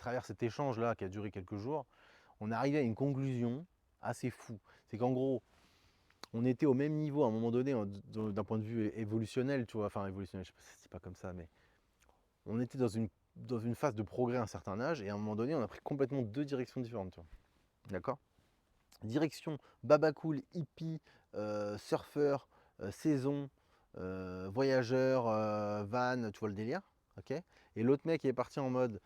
travers cet échange-là qui a duré quelques jours, on est arrivé à une conclusion assez fou. C'est qu'en gros, on était au même niveau à un moment donné d'un point de vue évolutionnel, tu vois, enfin évolutionnel, je sais pas si c'est pas comme ça, mais on était dans une phase de progrès à un certain âge, et à un moment donné, on a pris complètement deux directions différentes, tu vois. D'accord? Direction baba cool, hippie, surfeur, saison, voyageur, van, tu vois le délire, ok. Et l'autre mec il est parti en mode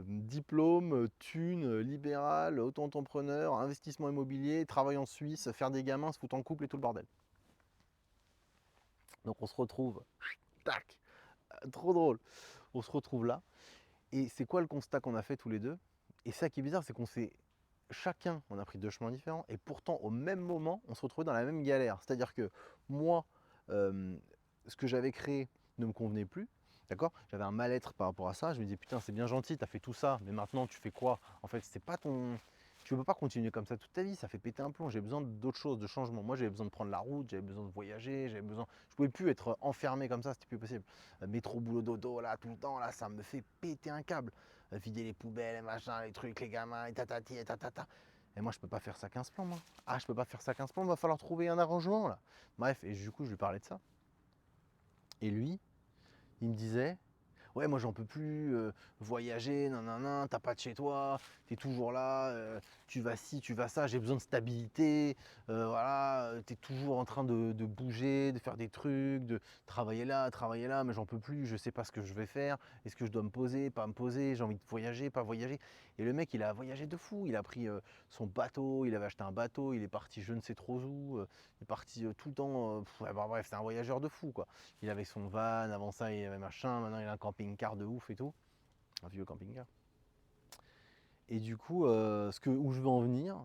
diplôme, thune, libéral, auto-entrepreneur, investissement immobilier, travail en Suisse, faire des gamins, se foutre en couple et tout le bordel. Donc on se retrouve, tac, trop drôle, on se retrouve là. Et c'est quoi le constat qu'on a fait tous les deux? Et ça qui est bizarre, c'est qu'on s'est chacun, on a pris deux chemins différents, et pourtant au même moment, on se retrouvait dans la même galère. C'est-à-dire que moi, euh, ce que j'avais créé ne me convenait plus, d'accord. J'avais un mal-être par rapport à ça. Je me disais, putain, c'est bien gentil, tu as fait tout ça, mais maintenant tu fais quoi? En fait, c'est pas ton. Tu ne peux pas continuer comme ça toute ta vie, ça fait péter un plomb. J'ai besoin d'autre chose, de changement. Moi, j'avais besoin de prendre la route, j'avais besoin de voyager, j'avais besoin. Je pouvais plus être enfermé comme ça, c'était plus possible. Métro, boulot, dodo, là, tout le temps, là, ça me fait péter un câble. Vider les poubelles, les machins, les trucs, les gamins, et tatati, et tatata. Et moi, je peux pas faire ça 15 plans, moi. Ah, je peux pas faire ça 15 plans, il va falloir trouver un arrangement, là. Bref, et du coup, je lui parlais de ça. Et lui, il me disait, ouais, moi j'en peux plus, voyager, nanana, t'as pas de chez toi, t'es toujours là, tu vas ci, tu vas ça, j'ai besoin de stabilité, voilà, t'es toujours en train de bouger, de faire des trucs, de travailler là, mais j'en peux plus, je sais pas ce que je vais faire, est-ce que je dois me poser, pas me poser, j'ai envie de voyager, pas voyager. Et le mec, il a voyagé de fou, il a pris son bateau, il avait acheté un bateau, il est parti je ne sais trop où, il est parti tout le temps, ouais, bah, bref, c'est un voyageur de fou, quoi. Il avait son van, avant ça il avait machin, maintenant il a un camping-car de ouf et tout, un vieux camping-car. Et du coup, où je veux en venir,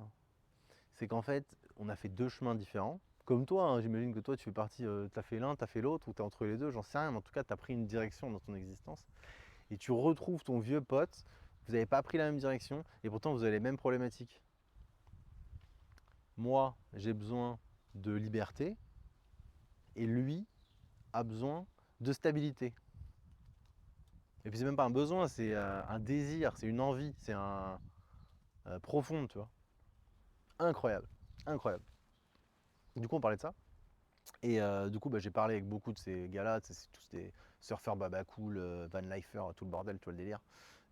c'est qu'en fait, on a fait deux chemins différents. Comme toi, hein, j'imagine que toi tu fais partie, t'as fait l'un, t'as fait l'autre, ou t'es entre les deux, j'en sais rien, mais en tout cas t'as pris une direction dans ton existence. Et tu retrouves ton vieux pote, vous n'avez pas pris la même direction, et pourtant vous avez les mêmes problématiques. Moi, j'ai besoin de liberté, et lui a besoin de stabilité. Et puis c'est même pas un besoin, c'est un désir, c'est une envie, c'est un profonde, tu vois. Incroyable, incroyable. Du coup, on parlait de ça. Et du coup, bah, j'ai parlé avec beaucoup de ces gars-là, c'est tous des surfeurs baba cool, van lifers, tout le bordel, tu vois le délire.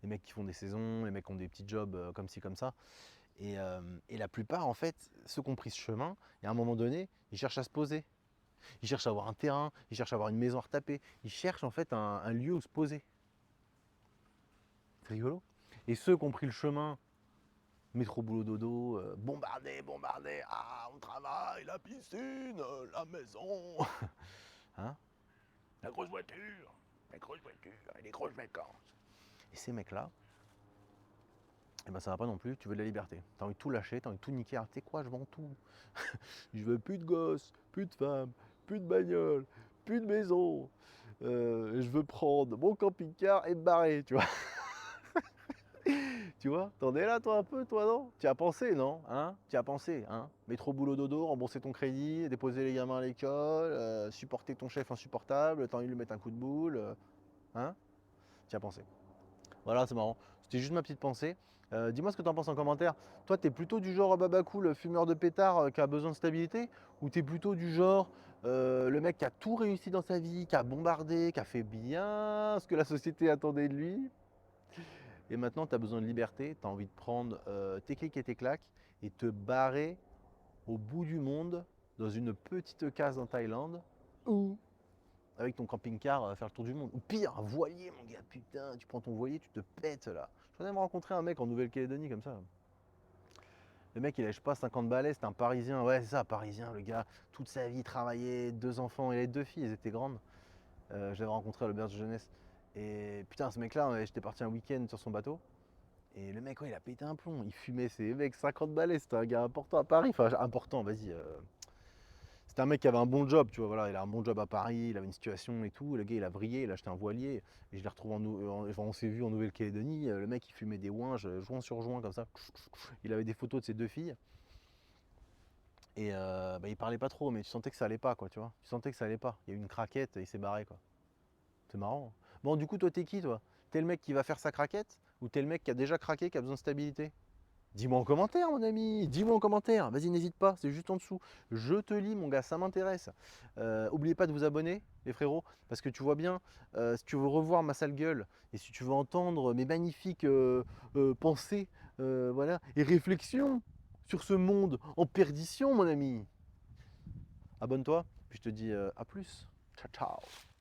Les mecs qui font des saisons, les mecs qui ont des petits jobs comme ci, comme ça. Et la plupart, en fait, ceux qui ont pris ce chemin, et à un moment donné, ils cherchent à se poser. Ils cherchent à avoir un terrain, ils cherchent à avoir une maison à retaper. Ils cherchent en fait un lieu où se poser. C'est rigolo. Et ceux qui ont pris le chemin métro boulot dodo, bombardé, bombardé, ah on travaille, la piscine, la maison, hein, la grosse voiture, et les grosses vacances. Et ces mecs-là, eh ben ça va pas non plus, tu veux de la liberté. T'as envie de tout lâcher, t'as envie de tout niquer, tu sais quoi, je vends tout. Je veux plus de gosses, plus de femmes, plus de bagnole, plus de maison. Je veux prendre mon camping-car et me barrer, tu vois. Tu vois, t'en es là toi un peu, toi non? Tu as pensé, non? Hein? Tu as pensé, hein? Métro boulot dodo, rembourser ton crédit, déposer les gamins à l'école, supporter ton chef insupportable, t'as envie de lui mettre un coup de boule, hein? Tu as pensé. Voilà, c'est marrant. C'était juste ma petite pensée. Dis-moi ce que t'en penses en commentaire. Toi, t'es plutôt du genre baba cool, fumeur de pétard qui a besoin de stabilité? Ou t'es plutôt du genre le mec qui a tout réussi dans sa vie, qui a bombardé, qui a fait bien ce que la société attendait de lui? Et maintenant, tu as besoin de liberté, tu as envie de prendre tes clics et tes claques et te barrer au bout du monde dans une petite case en Thaïlande ou avec ton camping-car faire le tour du monde. Ou pire, un voilier, mon gars, putain, tu prends ton voilier, tu te pètes là. Je viens de rencontrer un mec en Nouvelle-Calédonie comme ça. Le mec, il a, je sais pas, 50 balais, c'était un Parisien. Ouais, c'est ça, Parisien, le gars. Toute sa vie, travaillé, deux enfants. Il avait deux filles, elles étaient grandes. Je l'avais rencontré à l'auberge de jeunesse. Et putain, ce mec-là, j'étais parti un week-end sur son bateau. Et le mec, ouais, il a pété un plomb. Il fumait ses mecs 50 balais. C'était un gars important à Paris. Enfin, important, vas-y. C'était un mec qui avait un bon job, tu vois. Voilà, il a un bon job à Paris. Il avait une situation et tout. Le gars, il a vrillé. Il a acheté un voilier. Et je l'ai retrouvé enfin, on s'est vu en Nouvelle-Calédonie. Le mec, il fumait des ouinges, joint sur joint, comme ça. Il avait des photos de ses deux filles. Et bah, il parlait pas trop, mais tu sentais que ça allait pas, quoi, tu vois. Tu sentais que ça allait pas. Il y a eu une craquette et il s'est barré, quoi. C'est marrant, hein. Bon, du coup, toi, t'es qui, toi? T'es le mec qui va faire sa craquette? Ou t'es le mec qui a déjà craqué, qui a besoin de stabilité? Dis-moi en commentaire, mon ami, dis-moi en commentaire. Vas-y, n'hésite pas, c'est juste en dessous. Je te lis, mon gars, ça m'intéresse. Oubliez pas de vous abonner, les frérots, parce que tu vois bien, si tu veux revoir ma sale gueule et si tu veux entendre mes magnifiques pensées, voilà, et réflexions sur ce monde en perdition, mon ami, abonne-toi, puis je te dis à plus. Ciao, ciao.